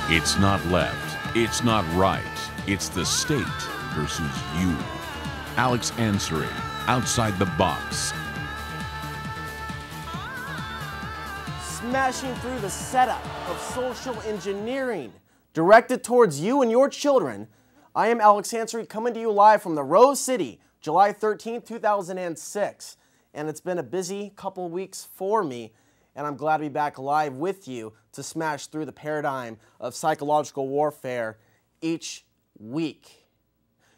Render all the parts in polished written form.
It's not left, it's not right, it's the state versus you. Alex Ansary, Outside the Box. Smashing through the setup of social engineering directed towards you and your children, I am Alex Ansary, coming to you live from the Rose City, July 13th, 2006. And it's been a busy couple weeks for me, and I'm glad to be back live with you to smash through the paradigm of psychological warfare each week.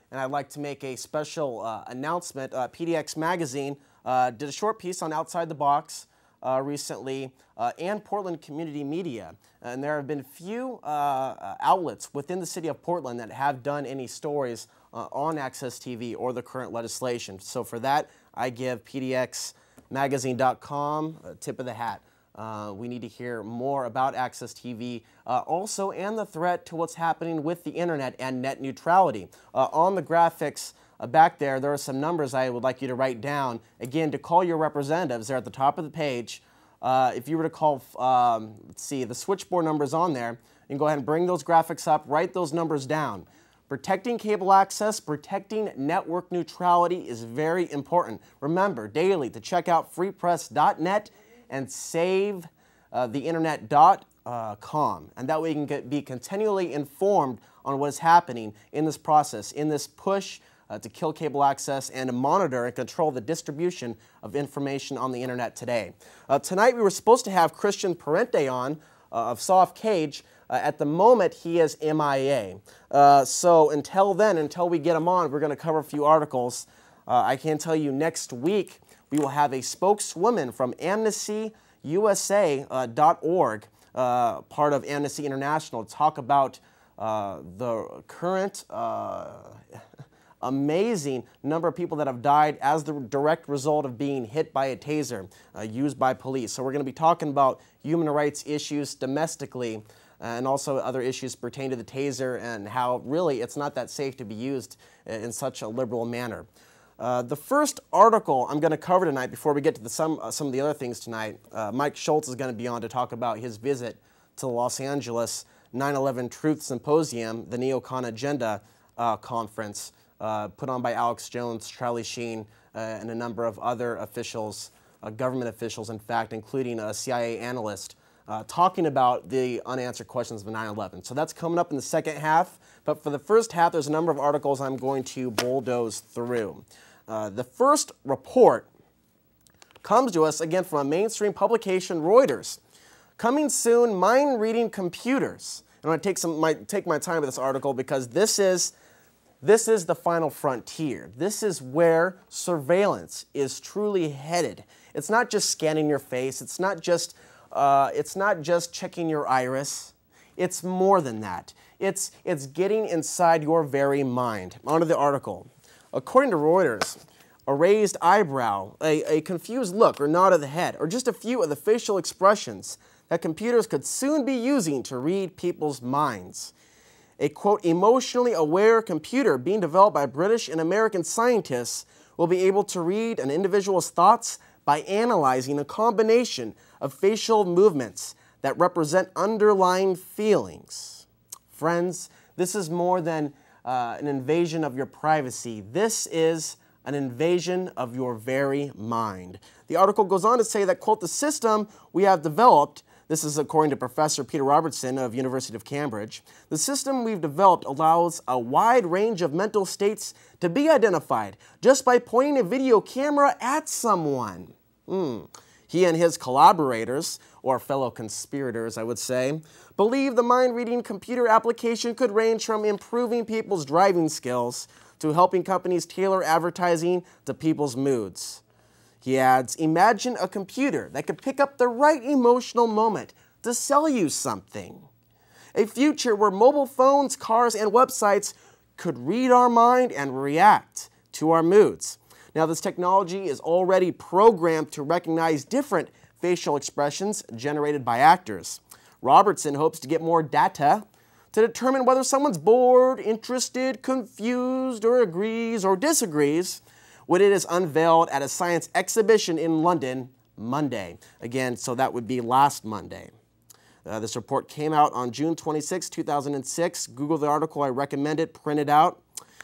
And I'd like to make a special announcement. PDX Magazine did a short piece on Outside the Box recently, and Portland Community Media. And there have been few outlets within the city of Portland that have done any stories on Access TV or the current legislation. So for that, I give PDXmagazine.com a tip of the hat. We need to hear more about Access TV also, and the threat to what's happening with the internet and net neutrality. On the graphics back there, there are some numbers I would like you to write down. Again, to call your representatives, they're at the top of the page. If you were to call, let's see, the switchboard numbers on there, you can go ahead and bring those graphics up, write those numbers down. Protecting cable access, protecting network neutrality is very important. Remember daily to check out freepress.net and savetheinternet.com. And that way you can be continually informed on what is happening in this process, in this push to kill cable access and to monitor and control the distribution of information on the internet today. Tonight we were supposed to have Christian Parente on of Soft Cage. At the moment, he is MIA. So until then, until we get him on, we're going to cover a few articles. I can tell you next week, we will have a spokeswoman from AmnestyUSA.org, part of Amnesty International, to talk about the current amazing number of people that have died as the direct result of being hit by a taser used by police. So we're going to be talking about human rights issues domestically, and also other issues pertaining to the taser and how really it's not that safe to be used in such a liberal manner. The first article I'm going to cover tonight, before we get to some of the other things tonight, Mike Schultz is going to be on to talk about his visit to the Los Angeles 9/11 Truth Symposium, the Neocon Agenda conference, put on by Alex Jones, Charlie Sheen, and a number of other officials, government officials, in fact, including a CIA analyst, talking about the unanswered questions of 9/11. So that's coming up in the second half. But for the first half, there's a number of articles I'm going to bulldoze through. The first report comes to us, again, from a mainstream publication, Reuters. Coming soon, mind-reading computers. And I'm going to take my time with this article because this is the final frontier. This is where surveillance is truly headed. It's not just scanning your face. It's not just checking your iris. It's more than that. It's getting inside your very mind. On to the article. According to Reuters, a raised eyebrow, a confused look or nod of the head, or just a few of the facial expressions that computers could soon be using to read people's minds. A, quote, emotionally aware computer being developed by British and American scientists will be able to read an individual's thoughts by analyzing a combination of facial movements that represent underlying feelings. Friends, this is more than an invasion of your privacy. This is an invasion of your very mind. The article goes on to say that, quote, the system we have developed, this is according to Professor Peter Robertson of University of Cambridge, the system we've developed allows a wide range of mental states to be identified just by pointing a video camera at someone. He and his collaborators, or fellow conspirators, I would say, believe the mind-reading computer application could range from improving people's driving skills to helping companies tailor advertising to people's moods. He adds, imagine a computer that could pick up the right emotional moment to sell you something. A future where mobile phones, cars, and websites could read our mind and react to our moods. Now, this technology is already programmed to recognize different facial expressions generated by actors. Robertson hopes to get more data to determine whether someone's bored, interested, confused, or agrees or disagrees when it is unveiled at a science exhibition in London Monday. Again, so that would be last Monday. This report came out on June 26, 2006. Google the article, I recommend it, print it out.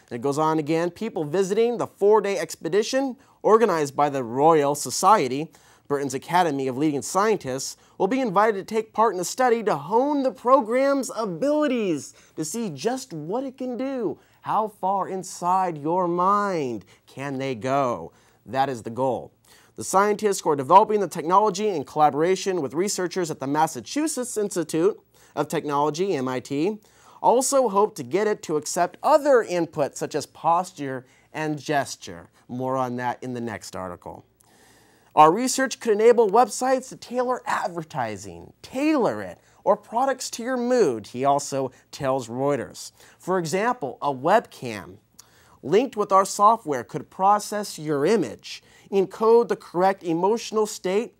And it goes on again, people visiting the 4-day expedition organized by the Royal Society, Britain's Academy of Leading Scientists, will be invited to take part in a study to hone the program's abilities, to see just what it can do. How far inside your mind can they go? That is the goal. The scientists who are developing the technology in collaboration with researchers at the Massachusetts Institute of Technology, MIT, also hope to get it to accept other inputs such as posture and gesture. More on that in the next article. Our research could enable websites to tailor advertising, tailor it, or products to your mood, he also tells Reuters. For example, a webcam linked with our software could process your image, encode the correct emotional state,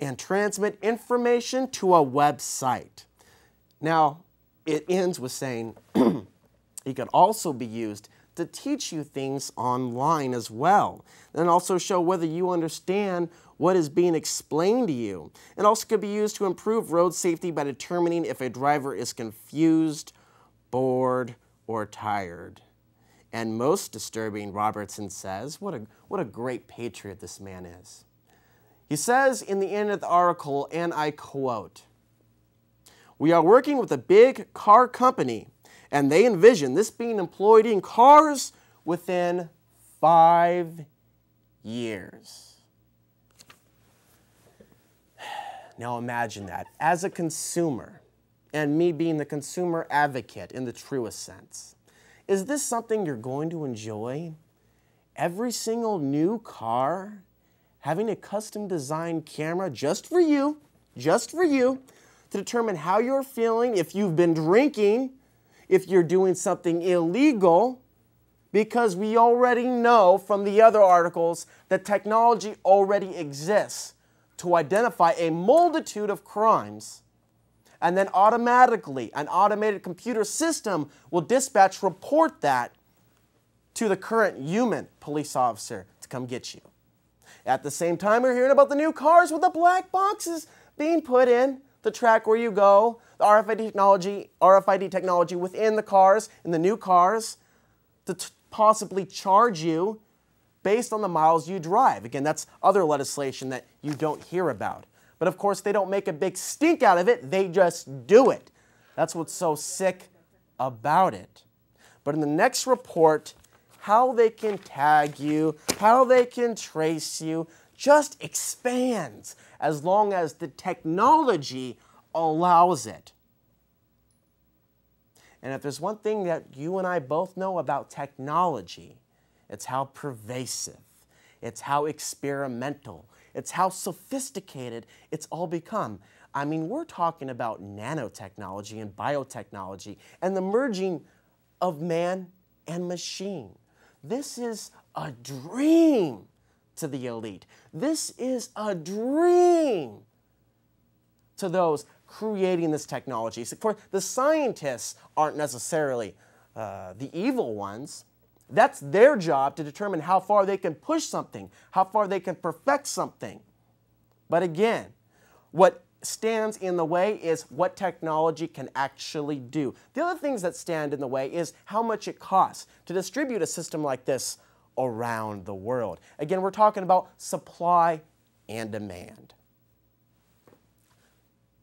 and transmit information to a website. Now, it ends with saying it could also be used to teach you things online as well, and also show whether you understand what is being explained to you. It also could be used to improve road safety by determining if a driver is confused, bored, or tired. And most disturbing, Robertson says, what a great patriot this man is. He says in the end of the article, and I quote, "We are working with a big car company, and they envision this being employed in cars within 5 years." Now imagine that. As a consumer, and me being the consumer advocate in the truest sense, is this something you're going to enjoy? Every single new car having a custom designed camera just for you, to determine how you're feeling, if you've been drinking, if you're doing something illegal, because we already know from the other articles that technology already exists to identify a multitude of crimes, and then automatically an automated computer system will report that to the current human police officer to come get you. At the same time, we're hearing about the new cars with the black boxes being put in to track where you go, the RFID technology within the cars, in the new cars, to possibly charge you based on the miles you drive. Again, that's other legislation that you don't hear about. But of course, they don't make a big stink out of it, they just do it. That's what's so sick about it. But in the next report, how they can tag you, how they can trace you, just expands as long as the technology allows it. And if there's one thing that you and I both know about technology, it's how pervasive, it's how experimental, it's how sophisticated it's all become. I mean, we're talking about nanotechnology and biotechnology and the merging of man and machine. This is a dream to the elite. This is a dream to those creating this technology. So for the scientists aren't necessarily the evil ones. That's their job to determine how far they can push something, how far they can perfect something. But again, what stands in the way is what technology can actually do. The other things that stand in the way is how much it costs to distribute a system like this around the world. Again, we're talking about supply and demand.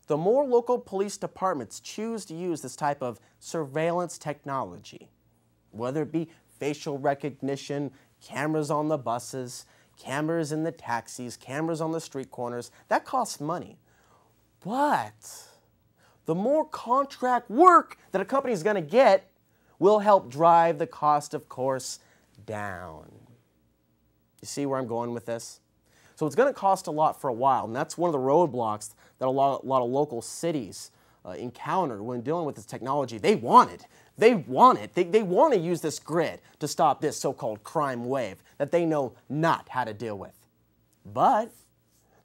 The more local police departments choose to use this type of surveillance technology, whether it be facial recognition, cameras on the buses, cameras in the taxis, cameras on the street corners, that costs money. But the more contract work that a company is going to get will help drive the cost, of course, down. You see where I'm going with this? So it's going to cost a lot for a while, and that's one of the roadblocks that a lot of local cities encounter when dealing with this technology. They want it. They want it. They want to use this grid to stop this so-called crime wave that they know not how to deal with. But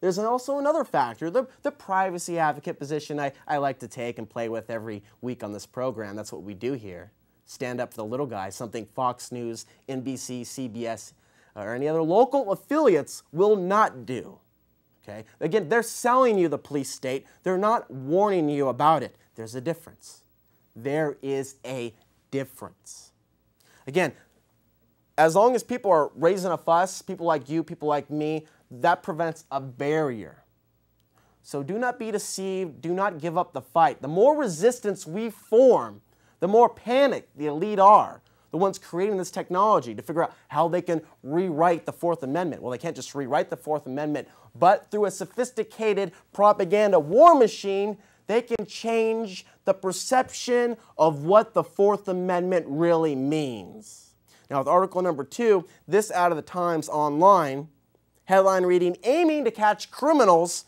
there's also another factor, the privacy advocate position I like to take and play with every week on this program. That's what we do here. Stand up for the little guy, something Fox News, NBC, CBS, or any other local affiliates will not do. Okay? Again, they're selling you the police state. They're not warning you about it. There's a difference. There is a difference. Again, as long as people are raising a fuss, people like you, people like me, that prevents a barrier. So do not be deceived. Do not give up the fight. The more resistance we form, the more panicked the elite are, the ones creating this technology to figure out how they can rewrite the Fourth Amendment. Well, they can't just rewrite the Fourth Amendment, but through a sophisticated propaganda war machine, they can change the perception of what the Fourth Amendment really means. Now, with article number 2, this out of the Times Online, headline reading, aiming to catch criminals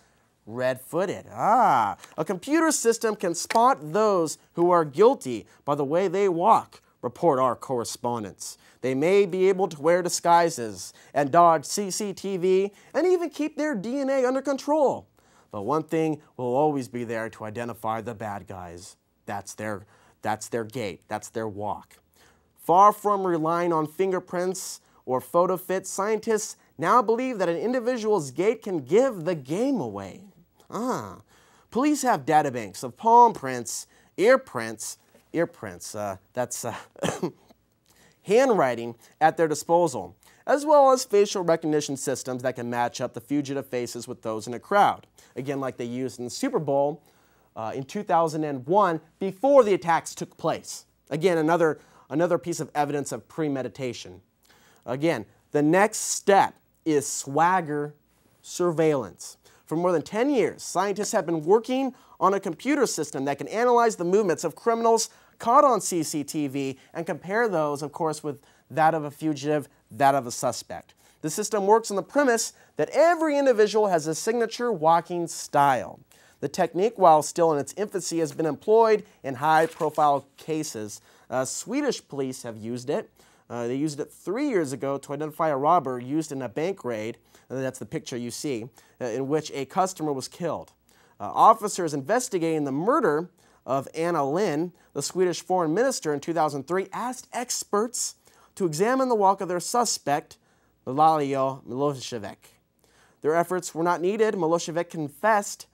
red-footed. A computer system can spot those who are guilty by the way they walk, report our correspondents. They may be able to wear disguises and dodge CCTV and even keep their DNA under control. But one thing will always be there to identify the bad guys. That's their gait, that's their walk. Far from relying on fingerprints or photo fits, scientists now believe that an individual's gait can give the game away. Police have databanks of palm prints, that's handwriting at their disposal, as well as facial recognition systems that can match up the fugitive faces with those in a crowd. Again, like they used in the Super Bowl in 2001 before the attacks took place. Again, another piece of evidence of premeditation. Again, the next step is swagger surveillance. For more than 10 years, scientists have been working on a computer system that can analyze the movements of criminals caught on CCTV and compare those, of course, with that of a fugitive, that of a suspect. The system works on the premise that every individual has a signature walking style. The technique, while still in its infancy, has been employed in high-profile cases. Swedish police have used it. They used it 3 years ago to identify a robber used in a bank raid. That's the picture you see, in which a customer was killed. Officers investigating the murder of Anna Lindh, the Swedish foreign minister, in 2003, asked experts to examine the walk of their suspect, Milalio Milosevic. Their efforts were not needed. Milosevic confessed,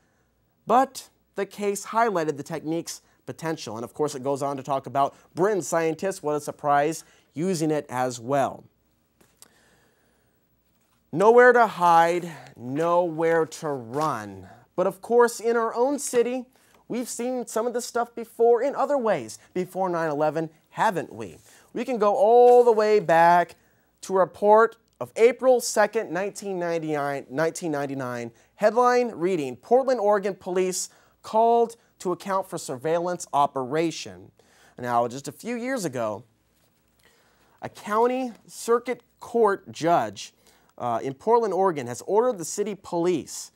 but the case highlighted the technique's potential. And of course, it goes on to talk about Britain scientists, what a surprise, using it as well. Nowhere to hide, nowhere to run. But of course, in our own city, we've seen some of this stuff before in other ways, before 9/11, haven't we? We can go all the way back to a report of April 2nd, 1999, headline reading, Portland, Oregon police called to account for surveillance operation. Now, just a few years ago, a county circuit court judge in Portland, Oregon has ordered the city police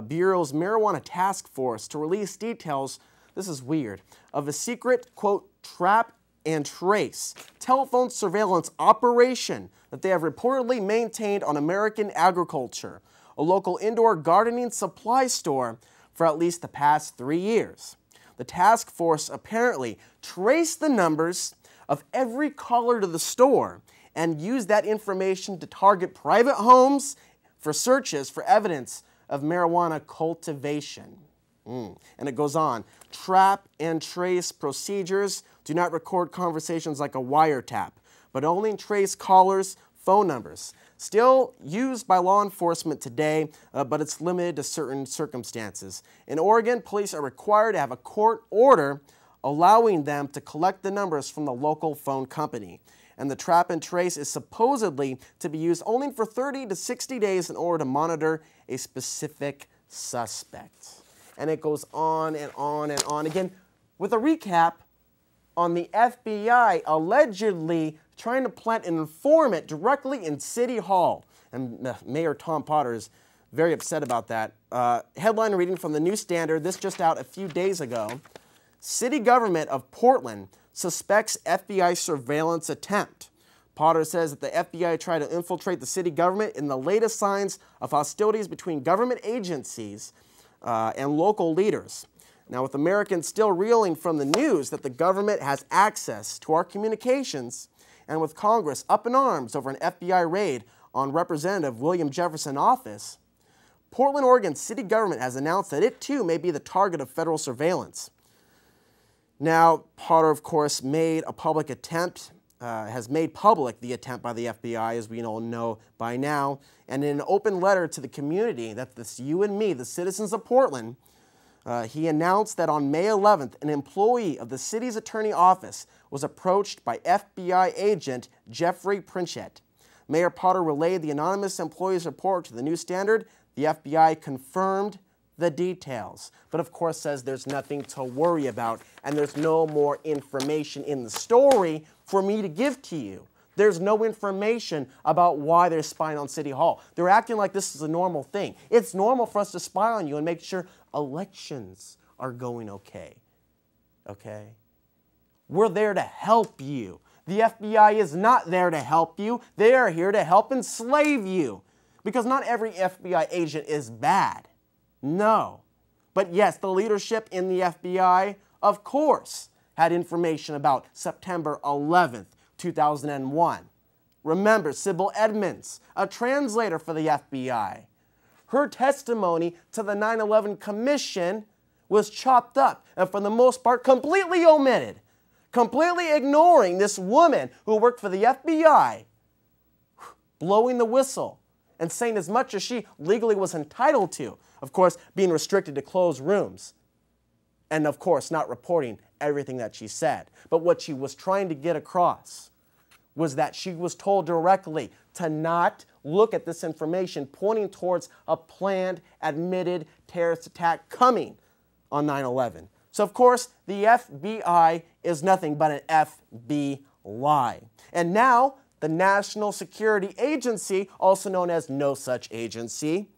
Bureau's marijuana task force to release details, this is weird, of a secret, quote, trap and trace telephone surveillance operation that they have reportedly maintained on American Agriculture, a local indoor gardening supply store, for at least the past 3 years. The task force apparently traced the numbers of every caller to the store and use that information to target private homes for searches for evidence of marijuana cultivation. And it goes on. Trap and trace procedures do not record conversations like a wiretap, but only trace callers' phone numbers. Still used by law enforcement today, but it's limited to certain circumstances. In Oregon, police are required to have a court order allowing them to collect the numbers from the local phone company. And the trap and trace is supposedly to be used only for 30 to 60 days in order to monitor a specific suspect. And it goes on and on and on. Again, with a recap on the FBI allegedly trying to plant an informant directly in City Hall. And Mayor Tom Potter is very upset about that. Headline reading from the New Standard, this just out a few days ago. City government of Portland suspects FBI surveillance attempt. Potter says that the FBI tried to infiltrate the city government in the latest signs of hostilities between government agencies and local leaders. Now, with Americans still reeling from the news that the government has access to our communications, and with Congress up in arms over an FBI raid on Representative William Jefferson's office, Portland, Oregon city government has announced that it too may be the target of federal surveillance. Now, Potter, of course, made a public attempt, has made public the attempt by the FBI, as we all know by now, and in an open letter to the community, that's you and me, the citizens of Portland, he announced that on May 11th, an employee of the city's attorney office was approached by FBI agent Jeffrey Pritchett. Mayor Potter relayed the anonymous employee's report to the New Standard. The FBI confirmed the details, but of course says there's nothing to worry about and there's no more information in the story for me to give to you. There's no information about why they're spying on City Hall. They're acting like this is a normal thing. It's normal for us to spy on you and make sure elections are going okay. Okay? We're there to help you. The FBI is not there to help you. They are here to help enslave you. Because not every FBI agent is bad. No. But yes, the leadership in the FBI, of course, had information about September 11th, 2001. Remember, Sybil Edmonds, a translator for the FBI. Her testimony to the 9/11 Commission was chopped up and for the most part completely omitted, completely ignoring this woman who worked for the FBI, blowing the whistle and saying as much as she legally was entitled to. Of course, being restricted to closed rooms. And of course, not reporting everything that she said. But what she was trying to get across was that she was told directly to not look at this information pointing towards a planned, admitted terrorist attack coming on 9/11. So of course, the FBI is nothing but an FB lie. And now, the National Security Agency, also known as No Such Agency,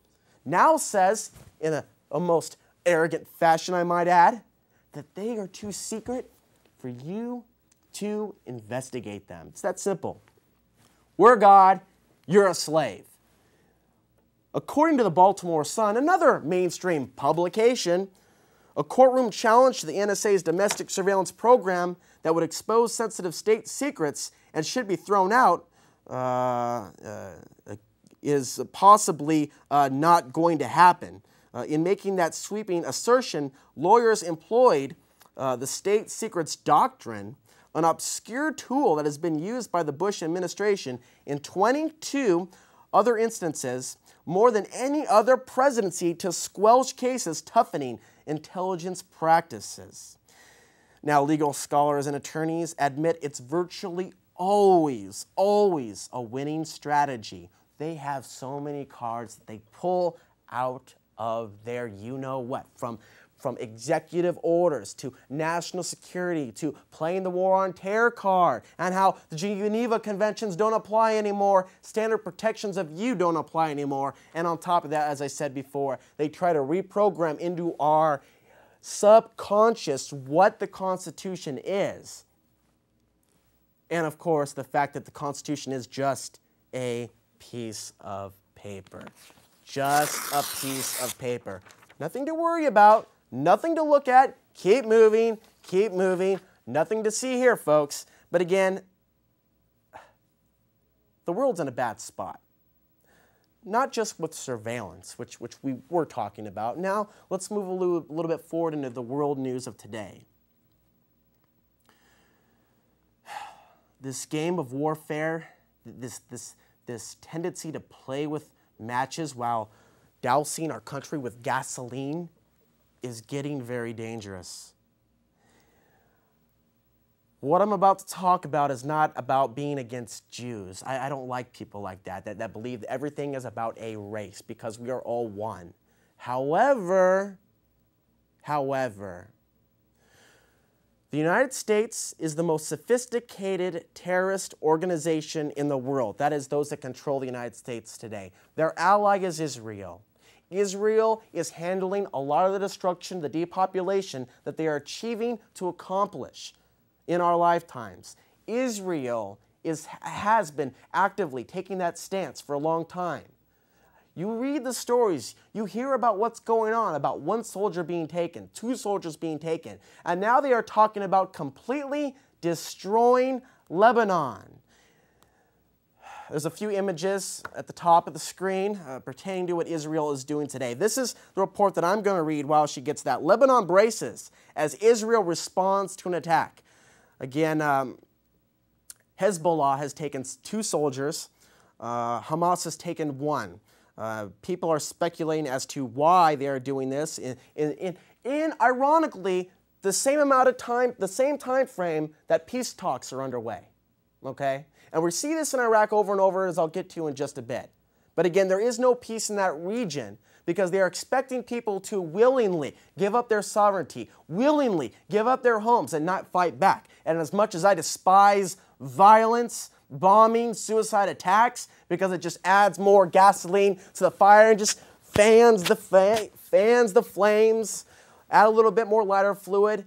now says, in a most arrogant fashion I might add, that they are too secret for you to investigate them. It's that simple. We're God, you're a slave. According to the Baltimore Sun, another mainstream publication, a courtroom challenge to the NSA's domestic surveillance program that would expose sensitive state secrets and should be thrown out is possibly not going to happen. In making that sweeping assertion, lawyers employed the state secrets doctrine, an obscure tool that has been used by the Bush administration in 22 other instances, more than any other presidency, to squelch cases toughening intelligence practices. Now, legal scholars and attorneys admit it's virtually always a winning strategy. They have so many cards that they pull out of their you-know-what, from executive orders to national security to playing the war on terror card, and how the Geneva Conventions don't apply anymore, standard protections of you don't apply anymore, and on top of that, as I said before, they try to reprogram into our subconscious what the Constitution is. And of course, the fact that the Constitution is just a piece of paper. Just a piece of paper. Nothing to worry about, nothing to look at. Keep moving, keep moving. Nothing to see here, folks. But again, the world's in a bad spot. Not just with surveillance, which we were talking about. Now, let's move a little bit forward into the world news of today. This game of warfare, this tendency to play with matches while dousing our country with gasoline is getting very dangerous. What I'm about to talk about is not about being against Jews. I don't like people like that believe that everything is about a race because we are all one. However, the United States is the most sophisticated terrorist organization in the world. That is those that control the United States today. Their ally is Israel. Israel is handling a lot of the destruction, the depopulation that they are achieving to accomplish in our lifetimes. Israel has been actively taking that stance for a long time. You read the stories, you hear about what's going on, about one soldier being taken, 2 soldiers being taken, and now they are talking about completely destroying Lebanon. There's a few images at the top of the screen pertaining to what Israel is doing today. This is the report that I'm going to read while she gets that. Lebanon braces as Israel responds to an attack. Again, Hezbollah has taken 2 soldiers. Hamas has taken 1. People are speculating as to why they are doing this in ironically, the same amount of time, the same time frame that peace talks are underway. Okay? And we see this in Iraq over and over, as I'll get to in just a bit. But again, there is no peace in that region because they are expecting people to willingly give up their sovereignty, willingly give up their homes and not fight back. And as much as I despise violence, bombing, suicide attacks, because it just adds more gasoline to the fire and just fans the flames, add a little bit more lighter fluid,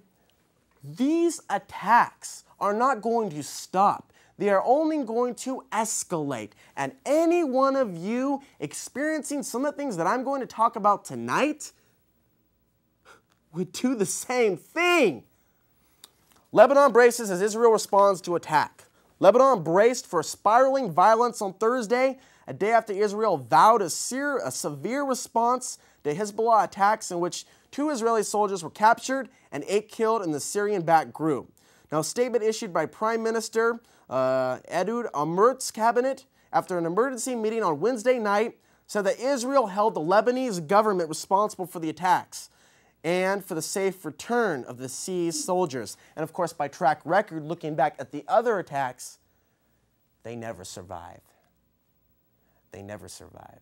these attacks are not going to stop. They are only going to escalate. And any one of you experiencing some of the things that I'm going to talk about tonight would do the same thing. Lebanon braces as Israel responds to attack. Lebanon braced for spiraling violence on Thursday, a day after Israel vowed a severe response to Hezbollah attacks in which 2 Israeli soldiers were captured and 8 killed in the Syrian-backed group. Now, a statement issued by Prime Minister Ehud Olmert's cabinet after an emergency meeting on Wednesday night said that Israel held the Lebanese government responsible for the attacks and for the safe return of the seized soldiers. And of course, by track record, looking back at the other attacks, they never survive. They never survive.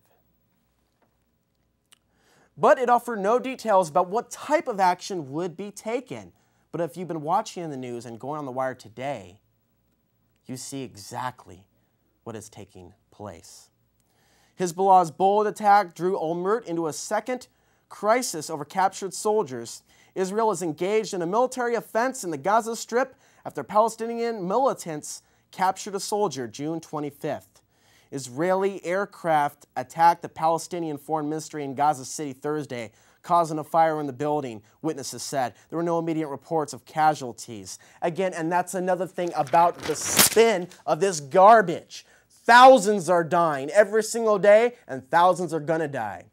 But it offered no details about what type of action would be taken. But if you've been watching the news and going on the wire today, you see exactly what is taking place. Hezbollah's bold attack drew Olmert into a second crisis over captured soldiers. Israel is engaged in a military offense in the Gaza Strip after Palestinian militants captured a soldier June 25th. Israeli aircraft attacked the Palestinian Foreign Ministry in Gaza City Thursday, causing a fire in the building, witnesses said. There were no immediate reports of casualties. Again, and that's another thing about the spin of this garbage. Thousands are dying every single day, and thousands are gonna die.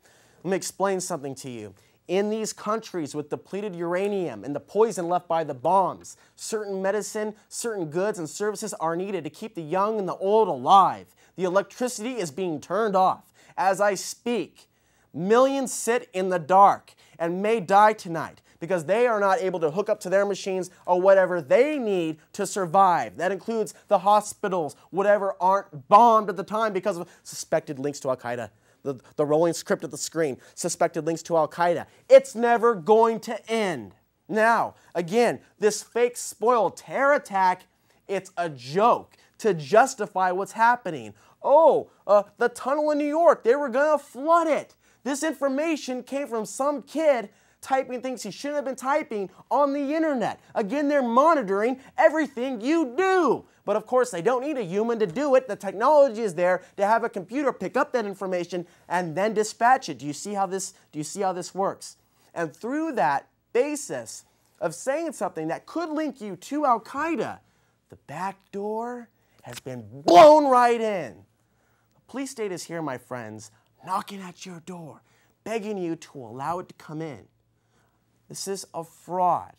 Let me explain something to you. In these countries with depleted uranium and the poison left by the bombs, certain medicine, certain goods and services are needed to keep the young and the old alive. The electricity is being turned off. As I speak, millions sit in the dark and may die tonight because they are not able to hook up to their machines or whatever they need to survive. That includes the hospitals, whatever aren't bombed at the time because of suspected links to Al-Qaeda. The rolling script at the screen, suspected links to Al-Qaeda. It's never going to end. Now, again, this fake spoiled terror attack, it's a joke to justify what's happening. Oh, the tunnel in New York, they were going to flood it. This information came from some kid typing things he shouldn't have been typing on the internet. Again, they're monitoring everything you do. But of course, they don't need a human to do it. The technology is there to have a computer pick up that information and then dispatch it. Do you see how this works? And through that basis of saying something that could link you to Al-Qaeda, the back door has been blown right in. police state is here, my friends, knocking at your door, begging you to allow it to come in. This is a fraud.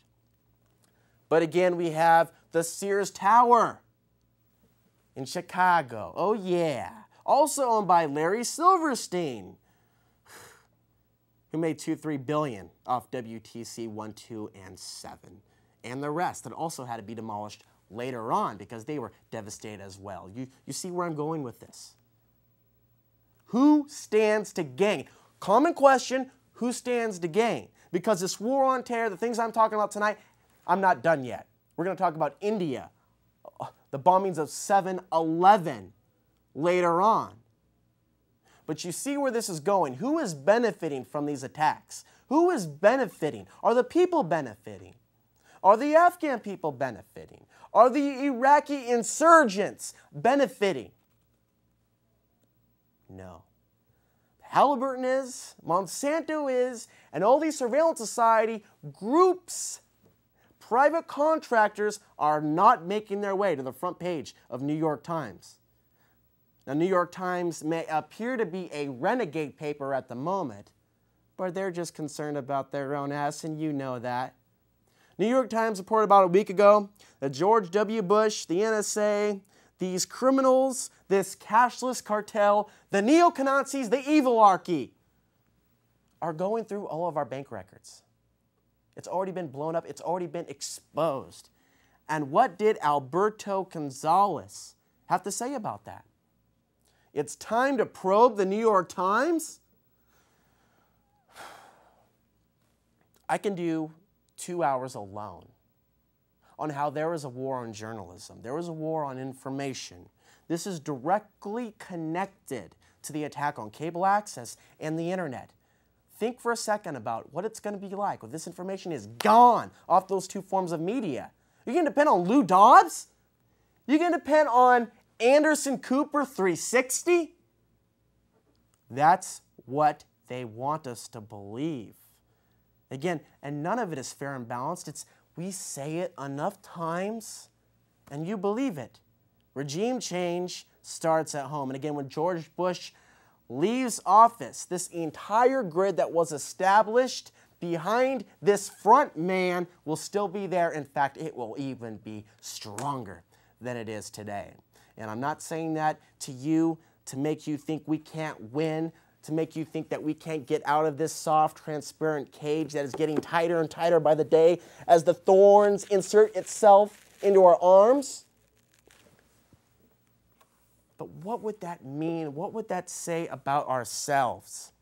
But again, we have the Sears Tower in Chicago. Oh yeah. Also owned by Larry Silverstein, who made $2-3 billion off WTC 1, 2, and 7. And the rest that also had to be demolished later on because they were devastated as well. You see where I'm going with this? Who stands to gain? Common question, who stands to gain? Because this war on terror, the things I'm talking about tonight, I'm not done yet. We're going to talk about India, the bombings of 7/11 later on. But you see where this is going. Who is benefiting from these attacks? Who is benefiting? Are the people benefiting? Are the Afghan people benefiting? Are the Iraqi insurgents benefiting? No. Halliburton is, Monsanto is, and all these surveillance society groups, private contractors are not making their way to the front page of New York Times. Now, New York Times may appear to be a renegade paper at the moment, but they're just concerned about their own ass, and you know that. New York Times reported about a week ago that George W. Bush, the NSA, these criminals, this cashless cartel, the neo-Nazis, the evilarchy, are going through all of our bank records. It's already been blown up. It's already been exposed. And what did Alberto Gonzales have to say about that? It's time to probe the New York Times? I can do 2 hours alone on how there is a war on journalism. There is a war on information. This is directly connected to the attack on cable access and the internet. Think for a second about what it's going to be like when this information is gone off those two forms of media. You're going to depend on Lou Dobbs? You're going to depend on Anderson Cooper 360? That's what they want us to believe. Again, and none of it is fair and balanced. It's we say it enough times and you believe it. Regime change starts at home. And again, when George Bush leaves office, this entire grid that was established behind this front man will still be there. In fact, it will even be stronger than it is today. And I'm not saying that to you to make you think we can't win, to make you think that we can't get out of this soft, transparent cage that is getting tighter and tighter by the day as the thorns insert itself into our arms. But what would that mean? What would that say about ourselves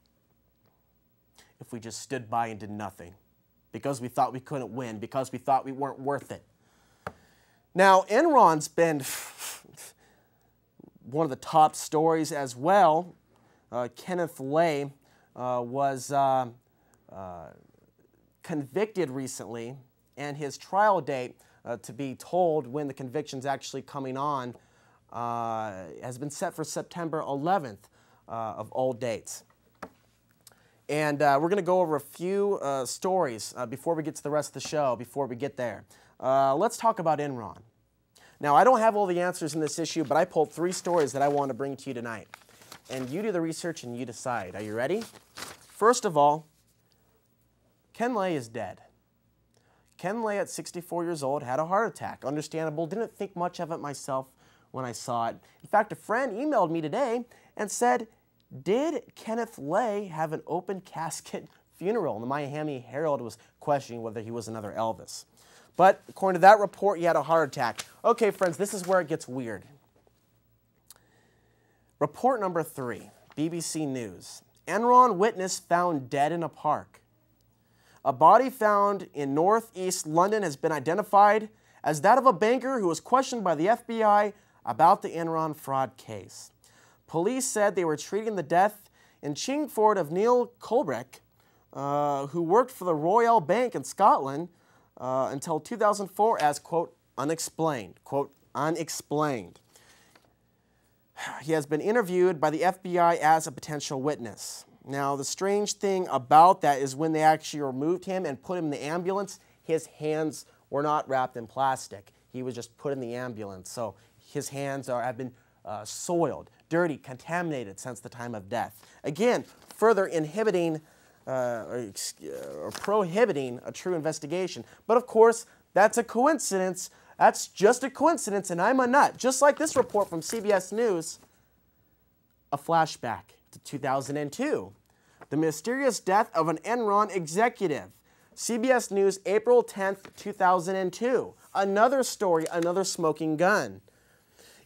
if we just stood by and did nothing because we thought we couldn't win, because we thought we weren't worth it? Now, Enron's been one of the top stories as well. Kenneth Lay was convicted recently, and his trial date to be told when the conviction's actually coming on has been set for September 11th of all dates. And we're going to go over a few stories before we get to the rest of the show, before we get there. Let's talk about Enron. Now, I don't have all the answers in this issue, but I pulled 3 stories that I want to bring to you tonight. And you do the research and you decide. Are you ready? First of all, Ken Lay is dead. Ken Lay at 64 years old had a heart attack. Understandable. Didn't think much of it myself when I saw it. In fact, a friend emailed me today and said, did Kenneth Lay have an open casket funeral? And the Miami Herald was questioning whether he was another Elvis. But according to that report, he had a heart attack. Okay, friends, this is where it gets weird. Report number 3, BBC News. Enron witness found dead in a park. A body found in northeast London has been identified as that of a banker who was questioned by the FBI about the Enron fraud case. Police said they were treating the death in Chingford of Neil Colbrick, who worked for the Royal Bank in Scotland until 2004 as, quote, unexplained, quote, unexplained. He has been interviewed by the FBI as a potential witness. Now, the strange thing about that is when they actually removed him and put him in the ambulance, his hands were not wrapped in plastic. He was just put in the ambulance. So his hands have been soiled, dirty, contaminated since the time of death. Again, further inhibiting or prohibiting a true investigation. But of course, that's a coincidence. That's just a coincidence, and I'm a nut. Just like this report from CBS News, a flashback to 2002. The mysterious death of an Enron executive. CBS News, April 10th, 2002. Another story, another smoking gun.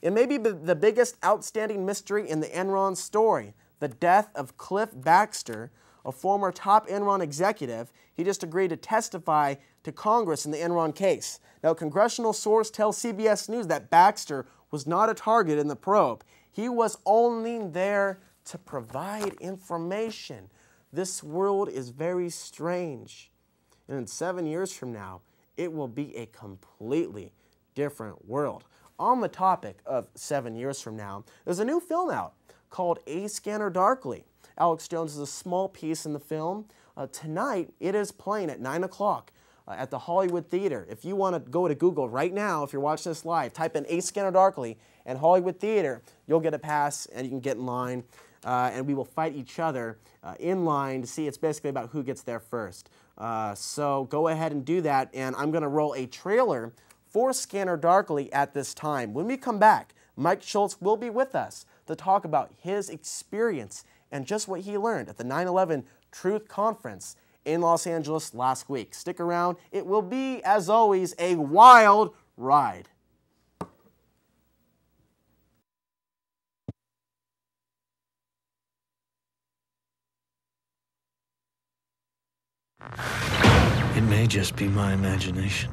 It may be the biggest outstanding mystery in the Enron story, the death of Cliff Baxter, a former top Enron executive. He just agreed to testify to Congress in the Enron case. Now, a congressional source tells CBS News that Baxter was not a target in the probe. He was only there to provide information. This world is very strange. And in 7 years from now, it will be a completely different world. On the topic of 7 years from now, there's a new film out called A Scanner Darkly. Alex Jones is a small piece in the film. Tonight, it is playing at 9 o'clock at the Hollywood Theater. If you want to go to Google right now, if you're watching this live, type in A Scanner Darkly and Hollywood Theater, you'll get a pass and you can get in line. And we will fight each other in line to see. It's basically about who gets there first. So go ahead and do that, and I'm going to roll a trailer for Scanner Darkly at this time. When we come back, Mike Schultz will be with us to talk about his experience and just what he learned at the 9/11 Truth Conference in Los Angeles last week. Stick around. It will be, as always, a wild ride. It may just be my imagination.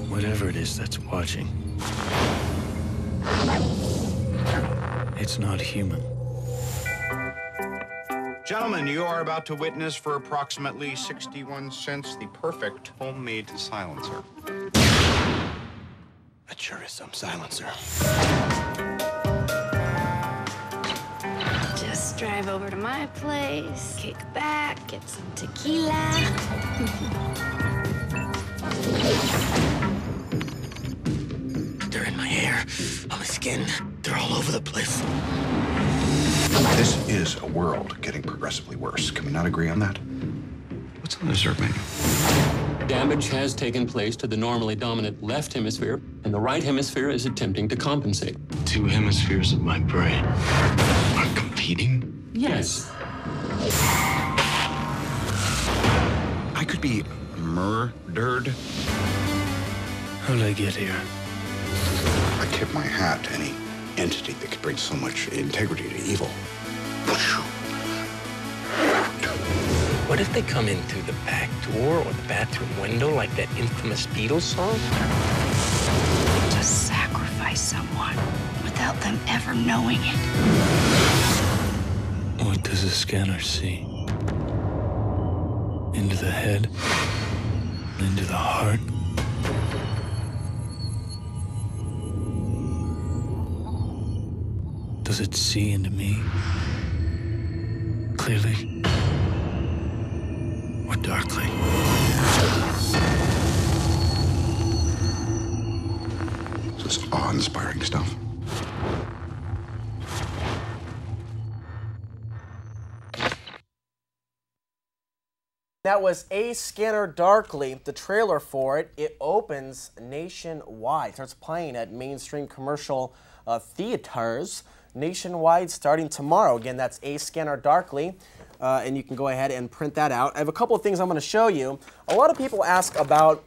Whatever it is that's watching, it's not human. Gentlemen, you are about to witness for approximately 61 cents the perfect homemade silencer. That sure is some silencer. Just drive over to my place, kick back, get some tequila. They're in my hair, on my skin. They're all over the place. This is a world getting progressively worse. Can we not agree on that? What's on the dessert menu? Damage has taken place to the normally dominant left hemisphere, and the right hemisphere is attempting to compensate. Two hemispheres of my brain are competing? Yes. I could be murdered. How'd I get here? I tip my hat to any entity that could bring so much integrity to evil. What if they come in through the back door or the bathroom window like that infamous Beatles song? To sacrifice someone without them ever knowing it. What does a scanner see? Into the head? Into the heart? Does it see into me? Clearly? Or darkly? This is awe-inspiring stuff. That was A Scanner Darkly, the trailer for it. It opens nationwide. Starts playing at mainstream commercial theaters nationwide starting tomorrow. Again, that's A Scanner Darkly, and you can go ahead and print that out. I have a couple of things I'm going to show you. A lot of people ask about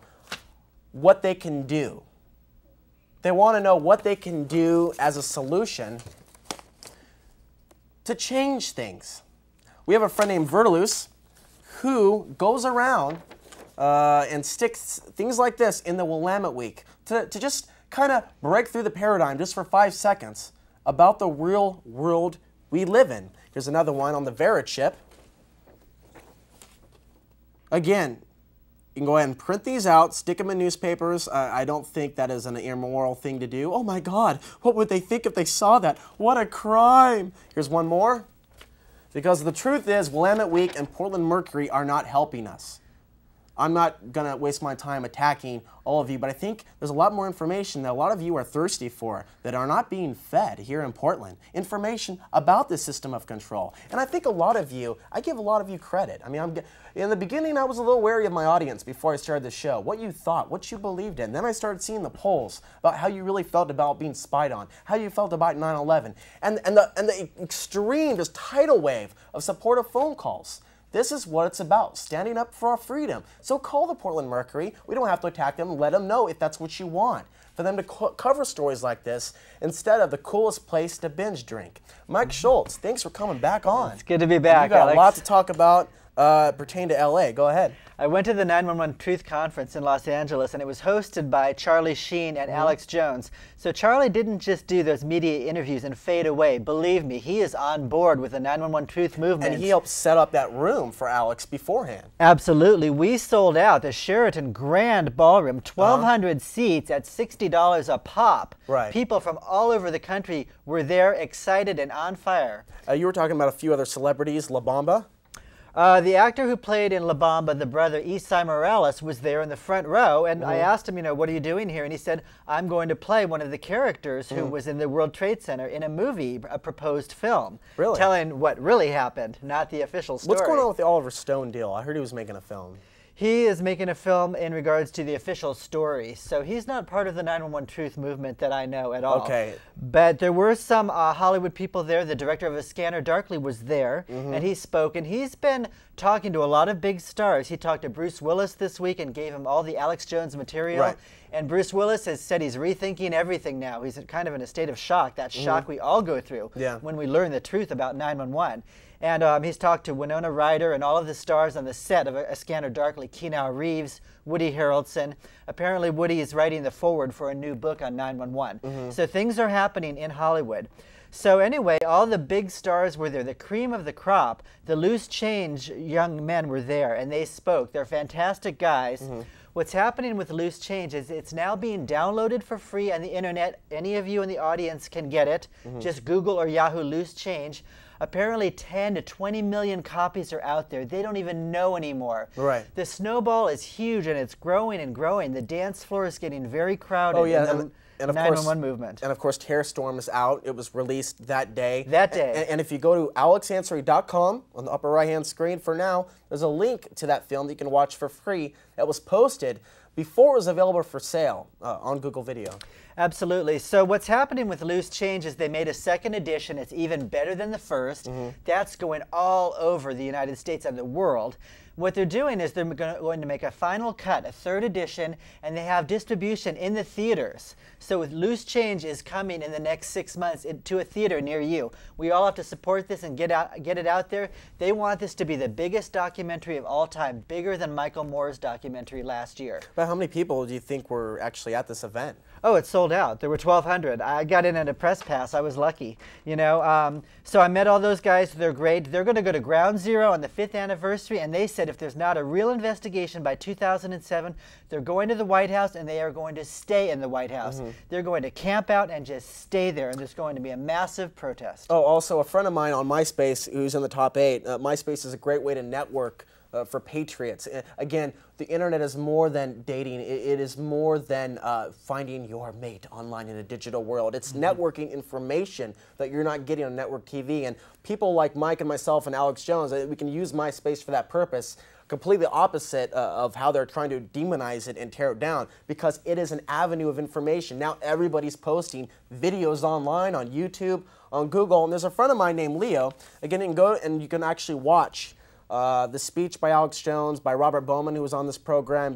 what they can do. They want to know what they can do as a solution to change things. We have a friend named Vertilus who goes around and sticks things like this in the Willamette Week to just kind of break through the paradigm just for 5 seconds about the real world we live in. Here's another one on the Verichip. Again, you can go ahead and print these out, stick them in newspapers. I don't think that is an immoral thing to do. Oh my God, what would they think if they saw that? What a crime. Here's one more. Because the truth is, Willamette Week and Portland Mercury are not helping us. I'm not going to waste my time attacking all of you, but I think there's a lot more information that a lot of you are thirsty for that are not being fed here in Portland. Information about the system of control. And I think a lot of you, I give a lot of you credit. I mean, in the beginning, I was a little wary of my audience before I started the show. What you thought, what you believed in. Then I started seeing the polls about how you really felt about being spied on, how you felt about 9/11, and the extreme, this tidal wave of supportive phone calls. This is what it's about, standing up for our freedom. So call the Portland Mercury. We don't have to attack them. Let them know if that's what you want, for them to cover stories like this instead of the coolest place to binge drink. Mike Schultz, thanks for coming back on. It's good to be back, You got Alex. a lot to talk about pertaining to LA. Go ahead. I went to the 911 Truth Conference in Los Angeles, and it was hosted by Charlie Sheen and Alex Jones. So Charlie didn't just do those media interviews and fade away. Believe me, he is on board with the 911 Truth movement. And he helped set up that room for Alex beforehand. Absolutely. We sold out the Sheraton Grand Ballroom, 1,200 seats at $60 a pop. Right. People from all over the country were there, excited and on fire. You were talking about a few other celebrities, La Bamba. The actor who played in La Bamba, the brother Esai Morales, was there in the front row, and I asked him, you know, what are you doing here? And he said, I'm going to play one of the characters who was in the World Trade Center in a movie, a proposed film, telling what really happened, not the official story. What's going on with the Oliver Stone deal? I heard he was making a film. He is making a film in regards to the official story, so he's not part of the 911 Truth movement that I know at all. Okay. But there were some Hollywood people there. The director of A Scanner Darkly was there, and he spoke, and he's been talking to a lot of big stars. He talked to Bruce Willis this week and gave him all the Alex Jones material. Right. And Bruce Willis has said he's rethinking everything now. He's kind of in a state of shock, that shock we all go through when we learn the truth about 911. And he's talked to Winona Ryder and all of the stars on the set of A Scanner Darkly, Keanu Reeves, Woody Harrelson. Apparently Woody is writing the foreword for a new book on 911. So things are happening in Hollywood. So anyway, all the big stars were there, the cream of the crop. The loose change young men were there, and they spoke. They're fantastic guys. What's happening with Loose Change is it's now being downloaded for free on the internet. Any of you in the audience can get it. Just Google or Yahoo Loose Change. Apparently 10 to 20 million copies are out there. They don't even know anymore. Right. The snowball is huge, and it's growing and growing. The dance floor is getting very crowded. Oh, yeah. In the 911 movement. And of course, Terror Storm is out. It was released that day. That day. And if you go to alexansary.com on the upper right-hand screen for now, there's a link to that film that you can watch for free that was posted before it was available for sale on Google Video. Absolutely. So what's happening with Loose Change is they made a second edition. It's even better than the first. That's going all over the United States and the world. What they're doing is they're going to make a final cut, a third edition, and they have distribution in the theaters. So with Loose Change is coming in the next 6 months to a theater near you. We all have to support this and get it out there. They want this to be the biggest documentary of all time, bigger than Michael Moore's documentary last year. But how many people do you think were actually at this event? Oh, it sold out. There were 1,200. I got in at a press pass. I was lucky, you know. So I met all those guys. They're great. They're going to go to Ground Zero on the 5th anniversary, and they said if there's not a real investigation by 2007, they're going to the White House, and they are going to stay in the White House. They're going to camp out and just stay there, and there's going to be a massive protest. Oh, also a friend of mine on MySpace who's in the top 8. MySpace is a great way to network for patriots. Again, the internet is more than dating. It is more than finding your mate online in a digital world. It's networking information that you're not getting on network TV. And people like Mike and myself and Alex Jones, we can use MySpace for that purpose. Completely opposite of how they're trying to demonize it and tear it down, because it is an avenue of information. Now everybody's posting videos online, on YouTube, on Google. And there's a friend of mine named Leo. Again, you can go and you can actually watch the speech by Alex Jones, by Robert Bowman, who was on this program.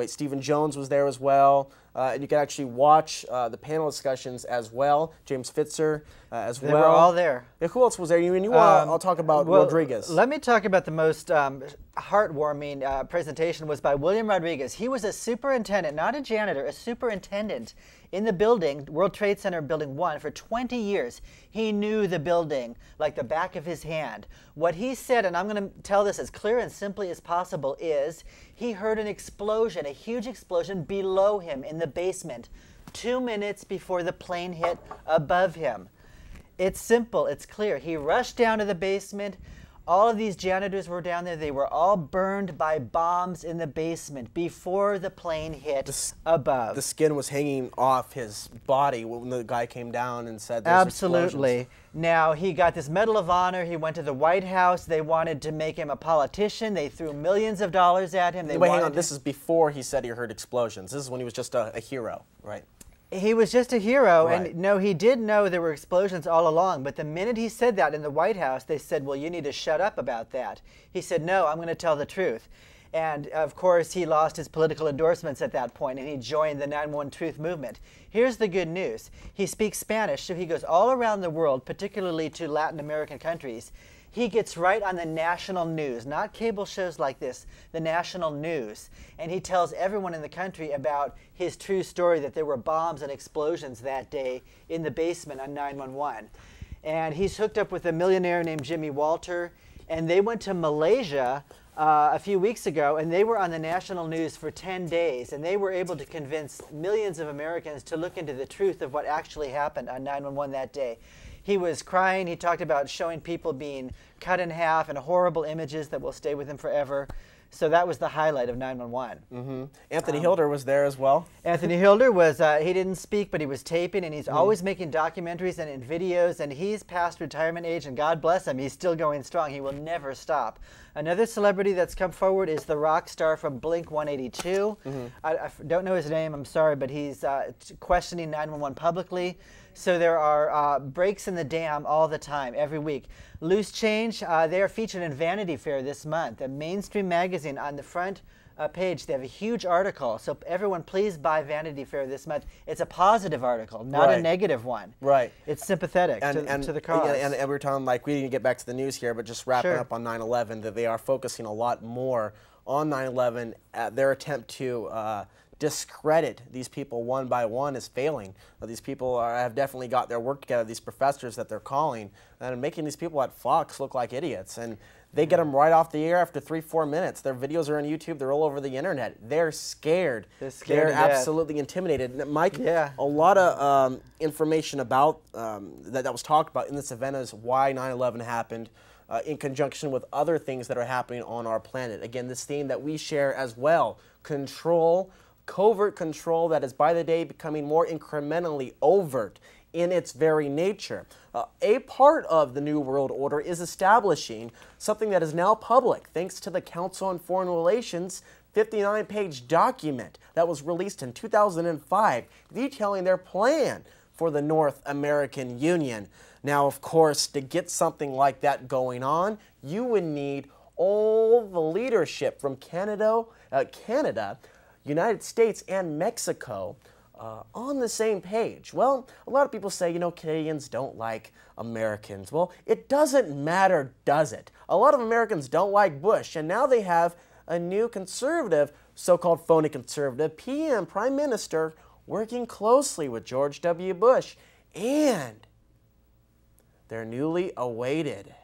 Stephen Jones was there as well. And you can actually watch the panel discussions as well. James Fitzer as well. They were all there. Yeah, who else was there? I'll talk about Rodriguez. Let me talk about the most heartwarming presentation was by William Rodriguez. He was a superintendent, not a janitor, a superintendent in the building, World Trade Center Building 1, for 20 years. He knew the building like the back of his hand. What he said, and I'm going to tell this as clear and simply as possible, is he heard an explosion, a huge explosion below him in the basement, 2 minutes before the plane hit above him. It's simple, it's clear. He rushed down to the basement. All of these janitors were down there. They were all burned by bombs in the basement before the plane hit above. The skin was hanging off his body when the guy came down and said there's Absolutely. explosions. Now, he got this Medal of Honor. He went to the White House. They wanted to make him a politician. They threw millions of dollars at him. Wait, hang on. This is before he said he heard explosions. This is when he was just a hero, right? He was just a hero, Right. and no, he did know there were explosions all along, but the minute he said that in the White House, they said, well, you need to shut up about that. He said, no, I'm going to tell the truth. And, of course, he lost his political endorsements at that point, and he joined the 9/11 Truth movement. Here's the good news. He speaks Spanish, so he goes all around the world, particularly to Latin American countries. He gets right on the national news, not cable shows like this, the national news. And he tells everyone in the country about his true story, that there were bombs and explosions that day in the basement on 9/11. And he's hooked up with a millionaire named Jimmy Walter, and they went to Malaysia a few weeks ago, and they were on the national news for 10 days, and they were able to convince millions of Americans to look into the truth of what actually happened on 9/11 that day. He was crying. He talked about showing people being cut in half and horrible images that will stay with him forever. So that was the highlight of 9/11. Anthony Hilder was there as well. Anthony Hilder was, he didn't speak, but he was taping, and he's always making documentaries and in videos, and he's past retirement age, and God bless him, he's still going strong. He will never stop. Another celebrity that's come forward is the rock star from Blink-182. I don't know his name, I'm sorry, but he's questioning 911 publicly. So there are breaks in the dam all the time, every week. Loose Change, they are featured in Vanity Fair this month. A mainstream magazine on the front page, they have a huge article. So everyone, please buy Vanity Fair this month. It's a positive article, not a negative one. Right. It's sympathetic to the cause. And we're talking, like, we didn't get back to the news here, but just wrapping up on 9/11, that they are focusing a lot more on 9/11. Their attempt to discredit these people one by one is failing. These people have definitely got their work together, these professors that they're calling, and making these people at Fox look like idiots. And they get them right off the air after 3-4 minutes. Their videos are on YouTube. They're all over the internet. They're scared. They're absolutely intimidated. And Mike, a lot of information about that was talked about in this event is why 9/11 happened, in conjunction with other things that are happening on our planet. Again, this theme that we share as well, control, covert control that is by the day becoming more incrementally overt in its very nature. A part of the New World Order is establishing something that is now public, thanks to the Council on Foreign Relations 59-page document that was released in 2005, detailing their plan for the North American Union. Now, of course, to get something like that going on, you would need all the leadership from Canada, United States, and Mexico on the same page. Well, a lot of people say, you know, Canadians don't like Americans. Well, it doesn't matter, does it? A lot of Americans don't like Bush, and now they have a new conservative, so-called phony conservative, PM, Prime Minister, working closely with George W. Bush and their newly awaited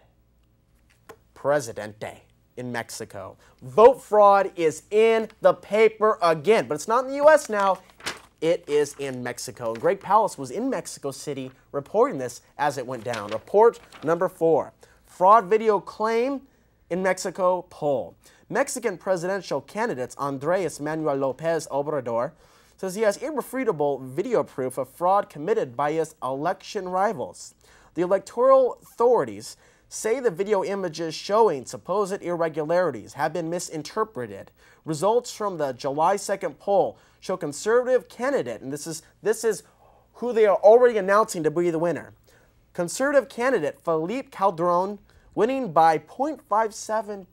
Presidente in Mexico. Vote fraud is in the paper again, but it's not in the U.S. now. It is in Mexico. And Greg Palast was in Mexico City reporting this as it went down. Report number 4. Fraud video claim in Mexico poll. Mexican presidential candidate Andrés Manuel López Obrador says he has irrefutable video proof of fraud committed by his election rivals. The electoral authorities say the video images showing supposed irregularities have been misinterpreted. Results from the July 2nd poll show conservative candidate, and this is who they are already announcing to be the winner. Conservative candidate Felipe Calderón winning by 0.57%.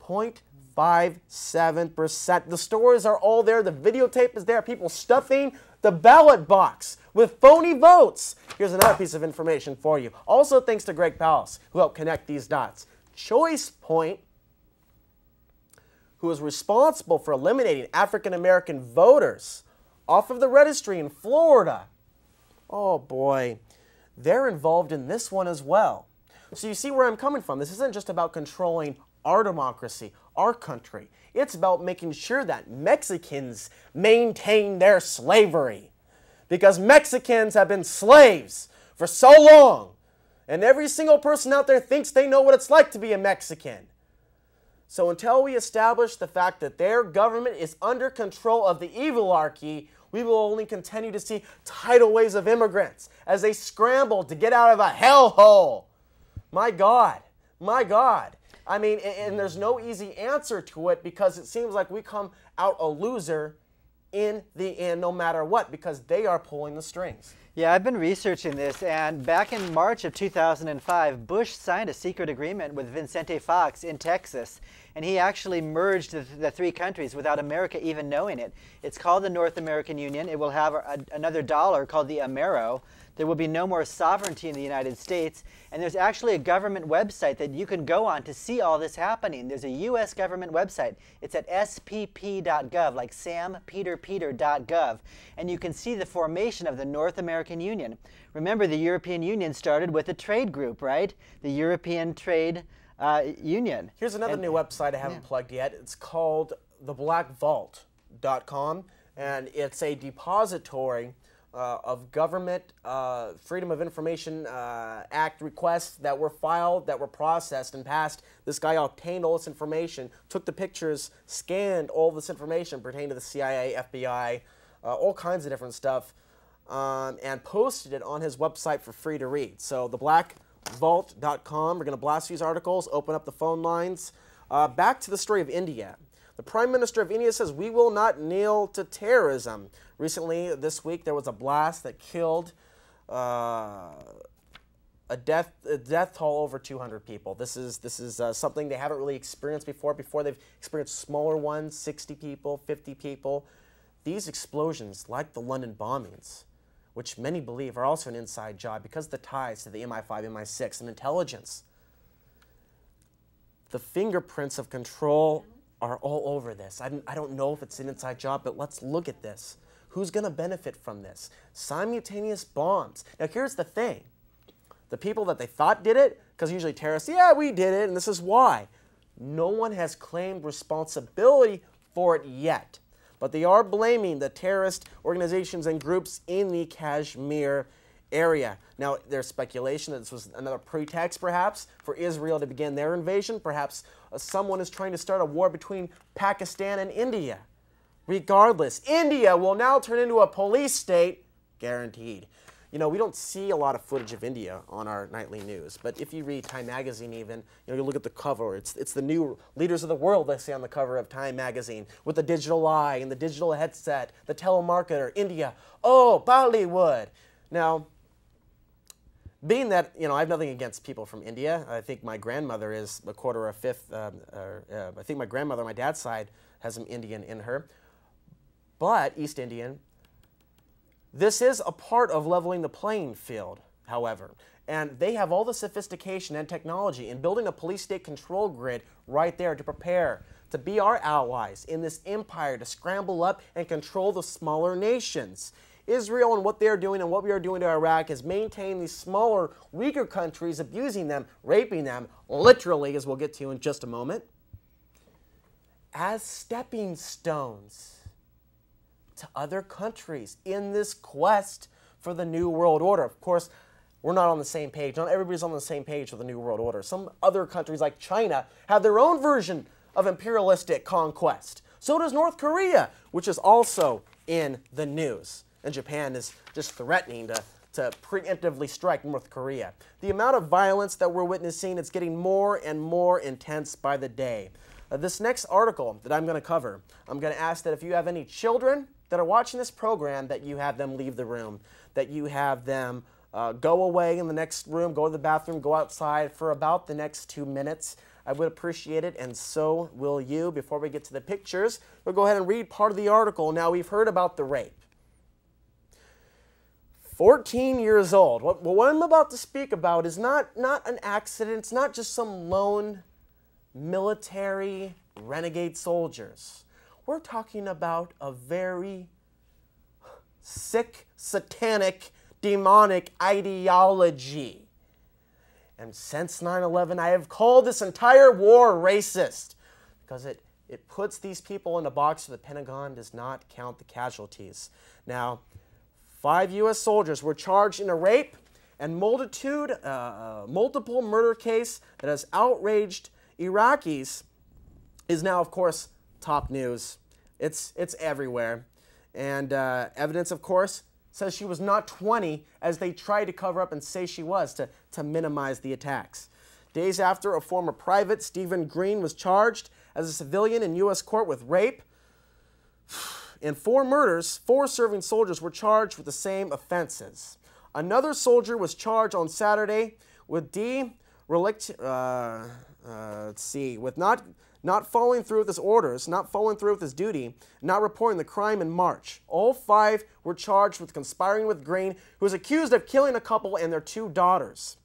0.57%. The stories are all there. The videotape is there. People stuffing the ballot box with phony votes. Here's another piece of information for you. Also thanks to Greg Palast, who helped connect these dots. Choice Point, who is responsible for eliminating African-American voters off of the registry in Florida. Oh boy, they're involved in this one as well. So you see where I'm coming from. This isn't just about controlling our democracy, our country. It's about making sure that Mexicans maintain their slavery. Because Mexicans have been slaves for so long. And every single person out there thinks they know what it's like to be a Mexican. So until we establish the fact that their government is under control of the evilarchy, we will only continue to see tidal waves of immigrants as they scramble to get out of a hellhole. My God, my God. I mean, and there's no easy answer to it because it seems like we come out a loser in the end no matter what because they are pulling the strings. Yeah, I've been researching this, and back in March of 2005, Bush signed a secret agreement with Vicente Fox in Texas, and he actually merged the three countries without America even knowing it. It's called the North American Union. It will have another dollar called the Amero. There will be no more sovereignty in the United States, and there's actually a government website that you can go on to see all this happening. There's a U.S. government website. It's at spp.gov, like sampeterpeter.gov, and you can see the formation of the North American Union. Remember, the European Union started with a trade group, right? The European Trade Union. Here's another new website I haven't plugged yet. It's called theblackvault.com, and it's a depository of government Freedom of Information Act requests that were filed, that were processed and passed. This guy obtained all this information, took the pictures, scanned all this information pertaining to the CIA, FBI, all kinds of different stuff, and posted it on his website for free to read. So theblackvault.com, we're going to blast these articles, open up the phone lines. Back to the story of India. The Prime Minister of India says we will not kneel to terrorism. Recently, this week, there was a blast that killed a death toll over 200 people. This is something they haven't really experienced before. Before they've experienced smaller ones, 60 people, 50 people. These explosions, like the London bombings, which many believe are also an inside job because of the ties to the MI5, MI6, and intelligence. The fingerprints of control are all over this. I don't know if it's an inside job, but let's look at this. Who's going to benefit from this? Simultaneous bombs. Now here's the thing. The people that they thought did it, because usually terrorists, yeah, we did it, and this is why. No one has claimed responsibility for it yet. But they are blaming the terrorist organizations and groups in the Kashmir area. Now, there's speculation that this was another pretext, perhaps, for Israel to begin their invasion. Perhaps someone is trying to start a war between Pakistan and India. Regardless, India will now turn into a police state, guaranteed. You know, we don't see a lot of footage of India on our nightly news, but if you read Time magazine even, you look at the cover, it's the new leaders of the world, they say on the cover of Time magazine, with the digital eye and the digital headset, the telemarketer, India, oh, Bollywood. Now, being that, I have nothing against people from India. I think my grandmother is a quarter or a fifth, I think my grandmother on my dad's side has some Indian in her, but East Indian. This is a part of leveling the playing field, however, and they have all the sophistication and technology in building a police state control grid right there to prepare to be our allies in this empire to scramble up and control the smaller nations. Israel and what they're doing and what we are doing to Iraq is maintain these smaller, weaker countries, abusing them, raping them, literally, as we'll get to in just a moment, as stepping stones to other countries in this quest for the New World Order. Of course, we're not on the same page. Not everybody's on the same page for the New World Order. Some other countries like China have their own version of imperialistic conquest. So does North Korea, which is also in the news. And Japan is just threatening to preemptively strike North Korea. The amount of violence that we're witnessing, it's getting more and more intense by the day. This next article that I'm going to cover, I'm going to ask that if you have any children that are watching this program, that you have them leave the room, that you have them go away in the next room, go to the bathroom, go outside for about the next 2 minutes. I would appreciate it, and so will you. Before we get to the pictures, we'll go ahead and read part of the article. Now, we've heard about the rape. 14 years old. What I'm about to speak about is not an accident. It's not just some lone military renegade soldiers. We're talking about a very sick, satanic, demonic ideology. And since 9/11, I have called this entire war racist because it puts these people in a box where the Pentagon does not count the casualties. Now, 5 U.S. soldiers were charged in a rape and multiple murder case that has outraged Iraqis is now, of course, top news. It's everywhere. And evidence, of course, says she was not 20, as they tried to cover up and say she was to minimize the attacks. Days after, a former private, Stephen Green, was charged as a civilian in U.S. court with rape. In 4 murders, 4 serving soldiers were charged with the same offenses. Another soldier was charged on Saturday with not following through with his orders, not following through with his duty, not reporting the crime in March. All 5 were charged with conspiring with Green, who was accused of killing a couple and their 2 daughters.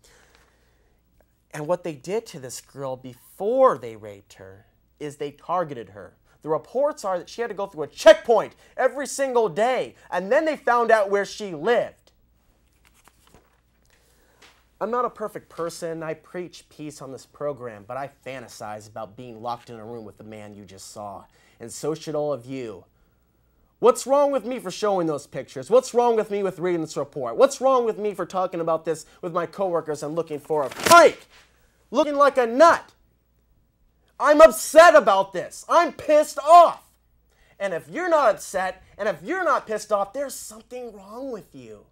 And what they did to this girl before they raped her is they targeted her. The reports are that she had to go through a checkpoint every single day, and then they found out where she lived. I'm not a perfect person. I preach peace on this program, but I fantasize about being locked in a room with the man you just saw. And so should all of you. What's wrong with me for showing those pictures? What's wrong with me with reading this report? What's wrong with me for talking about this with my coworkers and looking for a freak? Looking like a nut. I'm upset about this. I'm pissed off. And if you're not upset, and if you're not pissed off, there's something wrong with you.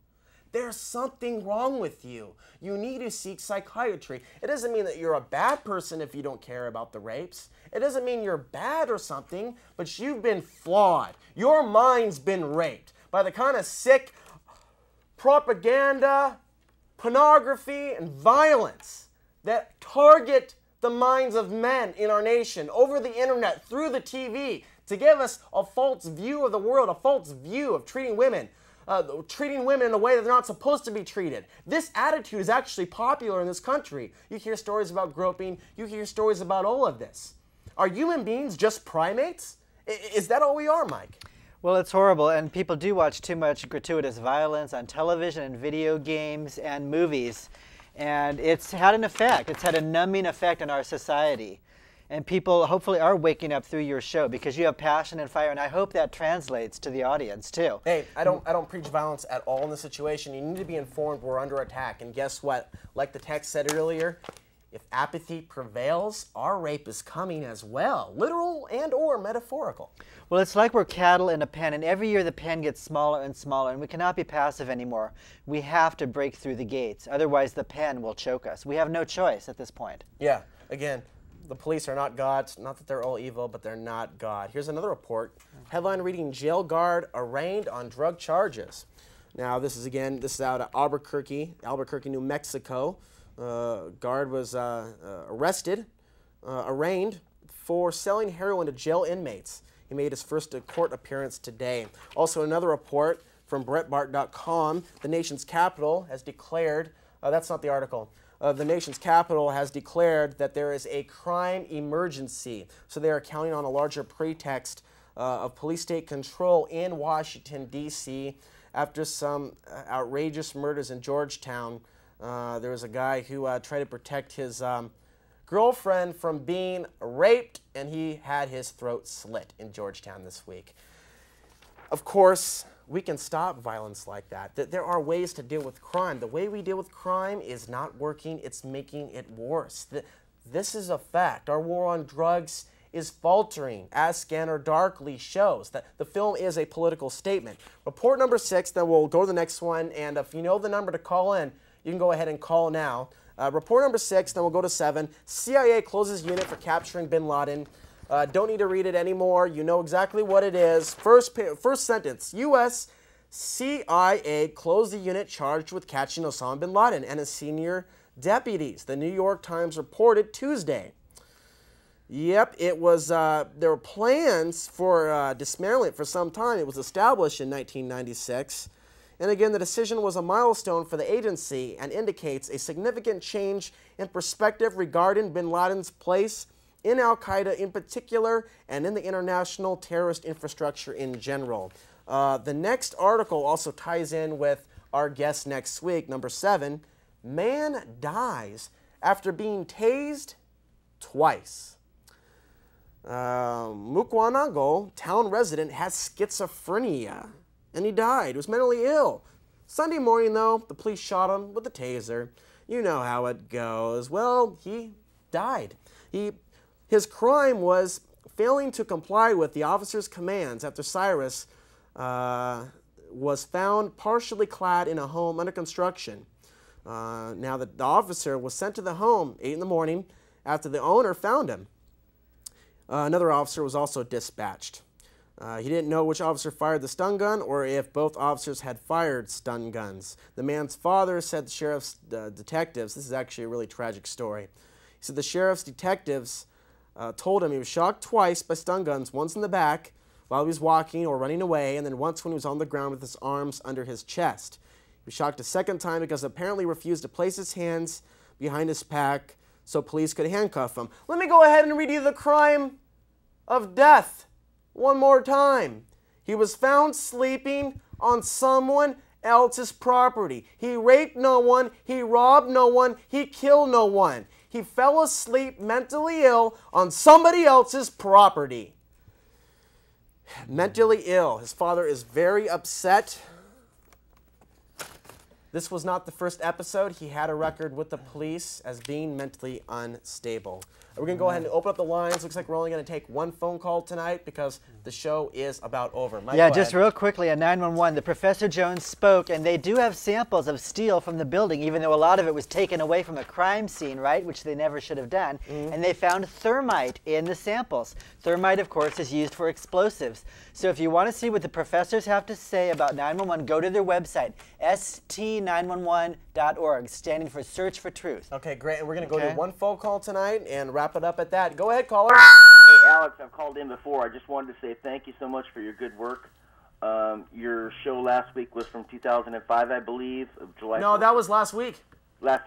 There's something wrong with you. You need to seek psychiatry. It doesn't mean that you're a bad person if you don't care about the rapes. It doesn't mean you're bad or something, but you've been flawed. Your mind's been raped by the kind of sick propaganda, pornography, and violence that target the minds of men in our nation over the internet, through the TV, to give us a false view of the world, a false view of treating women in a way that they're not supposed to be treated. This attitude is actually popular in this country. You hear stories about groping. You hear stories about all of this. Are human beings just primates? Is that all we are, Mike? Well, it's horrible, and people do watch too much gratuitous violence on television and video games and movies, and it's had an effect. It's had a numbing effect on our society. And people hopefully are waking up through your show because you have passion and fire, and I hope that translates to the audience too. Hey, I don't preach violence at all in this situation. You need to be informed we're under attack. And guess what? Like the text said earlier, if apathy prevails, our rape is coming as well, literal and or metaphorical. Well, it's like we're cattle in a pen, and every year the pen gets smaller and smaller, and we cannot be passive anymore. We have to break through the gates, otherwise the pen will choke us. We have no choice at this point. Yeah, again, the police are not God. Not that they're all evil, but they're not God. Here's another report. Headline reading, jail guard arraigned on drug charges. Now, this is out of Albuquerque, New Mexico. Guard was arrested, arraigned for selling heroin to jail inmates. He made his first court appearance today. Also, another report from Breitbart.com. The nation's capital has declared, that's not the article, the nation's capital has declared that there is a crime emergency. So they are counting on a larger pretext of police state control in Washington, D.C. after some outrageous murders in Georgetown. There was a guy who tried to protect his girlfriend from being raped, and he had his throat slit in Georgetown this week. Of course, we can stop violence like that. There are ways to deal with crime. The way we deal with crime is not working. It's making it worse. This is a fact. Our war on drugs is faltering, as Scanner darkly shows. That the film is a political statement. Report number 6, then we'll go to the next one, and if you know the number to call in, you can go ahead and call now. Report number 6, then we'll go to 7. CIA closes unit for capturing bin Laden. Don't need to read it anymore. You know exactly what it is. First sentence, U.S. CIA closed the unit charged with catching Osama bin Laden and his senior deputies. The New York Times reported Tuesday. Yep, it was, there were plans for dismantling it for some time. It was established in 1996. And again, the decision was a milestone for the agency and indicates a significant change in perspective regarding bin Laden's place in al-Qaeda in particular and in the international terrorist infrastructure in general. The next article also ties in with our guest next week, number 7. Man dies after being tased twice. Mukwanago, town resident, has schizophrenia, and he died. He was mentally ill. Sunday morning, though, the police shot him with a taser. You know how it goes. Well, he died. His crime was failing to comply with the officer's commands after Cyrus was found partially clad in a home under construction. Now, the officer was sent to the home 8 in the morning after the owner found him. Another officer was also dispatched. He didn't know which officer fired the stun gun or if both officers had fired stun guns. The man's father said the sheriff's detectives, this is actually a really tragic story. He said the sheriff's detectives told him he was shot twice by stun guns, once in the back while he was walking or running away, and then once when he was on the ground with his arms under his chest. He was shot a second time because he apparently refused to place his hands behind his back so police could handcuff him. Let me go ahead and read you the crime of death one more time. He was found sleeping on someone else's property. He raped no one, he robbed no one, he killed no one. He fell asleep mentally ill on somebody else's property. Mentally ill. His father is very upset. This was not the first episode. He had a record with the police as being mentally unstable. We're going to go ahead and open up the lines. Looks like we're only going to take one phone call tonight because the show is about over. Mike, yeah, just real quickly, at 911, the Professor Jones spoke, and they do have samples of steel from the building, even though a lot of it was taken away from a crime scene, right, which they never should have done. And they found thermite in the samples. Thermite, of course, is used for explosives. So if you want to see what the professors have to say about 911, go to their website, st911.org, standing for Search for Truth. Okay, great. And we're going to go to one phone call tonight and wrap it up at that. Go ahead, caller. Hey, Alex, I've called in before. I just wanted to say thank you so much for your good work. Your show last week was from 2005, I believe, of July 4th. No, that was last week. Last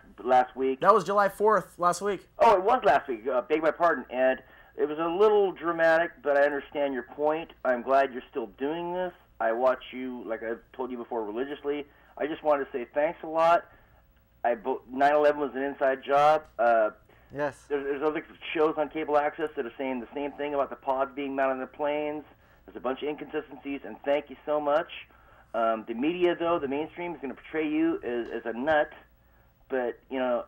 week? That was July 4th, last week. Oh, it was last week. Beg my pardon. And it was a little dramatic, but I understand your point. I'm glad you're still doing this. I watch you, like I've told you before, religiously. I just wanted to say thanks a lot. 9/11 was an inside job. Yes. There's other shows on cable access that are saying the same thing about the pods being mounted on the planes. There's a bunch of inconsistencies, and thank you so much. The media, though, the mainstream, is going to portray you as a nut, but, you know,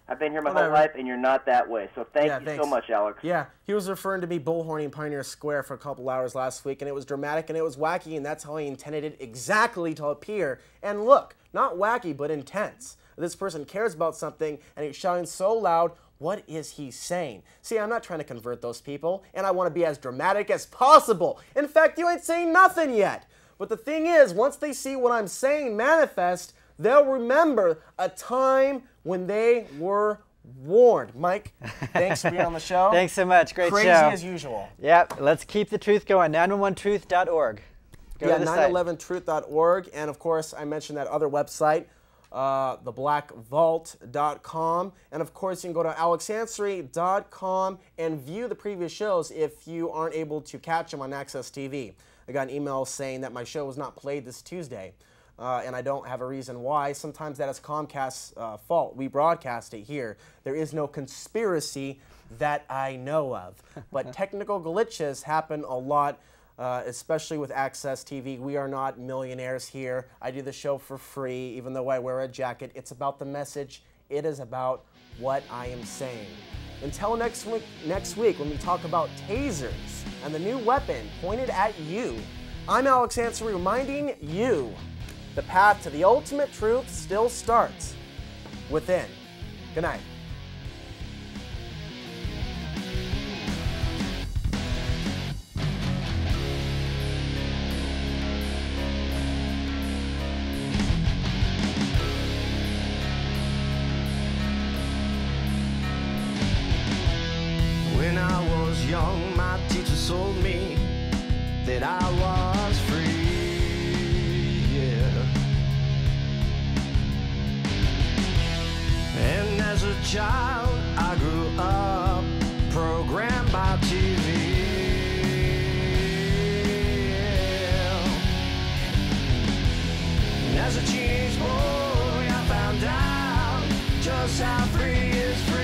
I've been here my whole life, and you're not that way. So thank you so much, Alex. Yeah, he was referring to me bullhorning in Pioneer Square for a couple hours last week, and it was dramatic and it was wacky, and that's how he intended it exactly to appear. And look, not wacky, but intense. This person cares about something, and he's shouting so loud, what is he saying? See, I'm not trying to convert those people, and I want to be as dramatic as possible. In fact, you ain't saying nothing yet. But the thing is, once they see what I'm saying manifest, they'll remember a time when they were warned. Mike, thanks for being on the show. Thanks so much. Great Crazy show. As usual. Yep. Let's keep the truth going. 911truth.org. Yeah, 911truth.org. And, of course, I mentioned that other website, theblackvault.com. And, of course, you can go to alexansary.com and view the previous shows if you aren't able to catch them on Access TV. I got an email saying that my show was not played this Tuesday. And I don't have a reason why. Sometimes that is Comcast's fault. We broadcast it here. There is no conspiracy that I know of. But technical glitches happen a lot, especially with Access TV. We are not millionaires here. I do the show for free, even though I wear a jacket. It's about the message. It is about what I am saying. Until next week when we talk about tasers and the new weapon pointed at you, I'm Alex Ansary reminding you the path to the ultimate truth still starts within. Good night. When I was young, my teacher told me that I was free. And as a child, I grew up programmed by TV. And as a teenage boy, I found out just how free is free.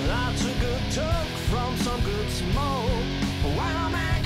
I took a toke from some good smoke. While man